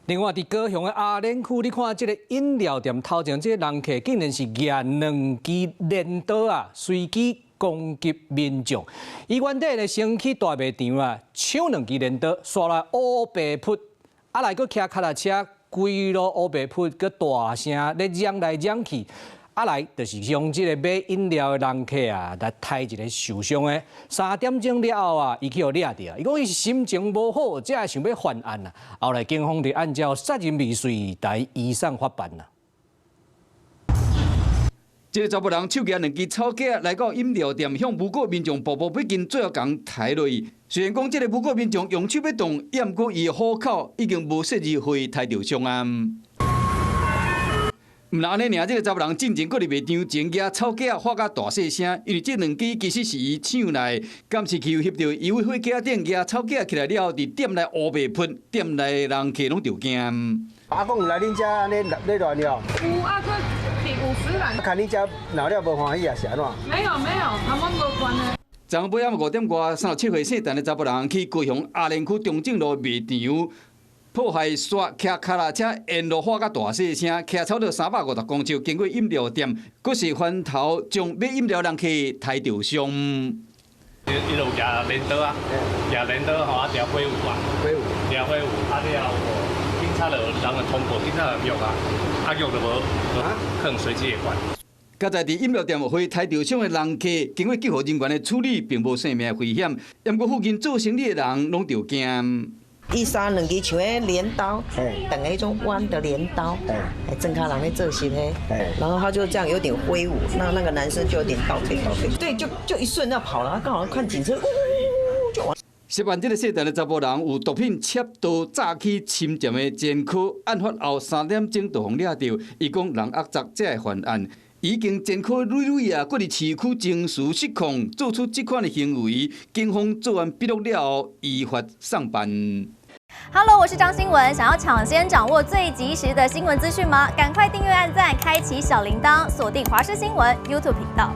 另外，伫高雄的阿蓮區，你看這個飲料店頭前，這個人客竟然是舉2支鐮刀啊，隨機攻擊民眾。伊原底咧先去大賣場啊，搶2支鐮刀，刷來烏白噗，啊來佫騎腳踏車，規路烏白噗，佫大聲咧嚷來嚷去。啊來，就是用這個買飲料的人客啊，來抬一個受傷的。3點鐘了後啊，伊去互抓到，伊講伊是心情無好，才想要犯案啊。後來警方就按照殺人未遂來移送法辦啦。這個查某人手舉2支草架來到飲料店，向無辜民眾步步逼近，最後將抬落去。雖然講這個無辜民眾用手要動，也毋過伊的虎口已經無適宜會抬到上岸。唔但安尼爾，這個查某人進前佫入賣場前舉草架發甲大細聲，因為這2支其實是伊搶來，監視器有翕到伊為火架頂舉草架起來了後，佇店內烏白噴，店內人客攏着驚。阿公來恁遮安尼咧亂了？有啊，佫第50人。看你遮鬧了無歡喜啊，是安怎？沒有，他們無關的。昨晡晚5點外，37歲姓陳的查某人去高雄阿蓮區中正路賣場。破壞刷騎腳踏車沿路發甲大細聲，騎超過350公尺，經過飲料店，佫是翻頭將買飲料人客抬着上。伊就舉鐮刀啊，舉鐮刀吼，啊抓揮舞啊，抓揮舞，啊了後，警察就人就通過，警察就喐啊，啊喐就無，可能隨機會關。剛才佇飲料店會抬着上的人客，經過救護人員的處理，並無生命危險，也毋過附近做生意的人攏着驚。伊殺2支像迄鐮刀，等迄種彎的鐮刀，正卡人咧做事嘿，然後他就這樣有點揮舞，那個男生就有點倒退，對，就一瞬要跑了，他剛好看警車，就往。涉案這個姓陳的查甫人有毒品竊盜詐欺侵佔的前科，案發後3點鐘就互抓到，伊講人壓雜才會犯案。已經前科累累啊，佫佇市區情緒失控，做出這款的行為，警方做完筆錄了後，依法送辦。Hello， 我是張新文，想要搶先掌握最及時的新聞資訊嗎？趕快訂閱、按讚、開啟小鈴鐺，鎖定華視新聞 YouTube 頻道。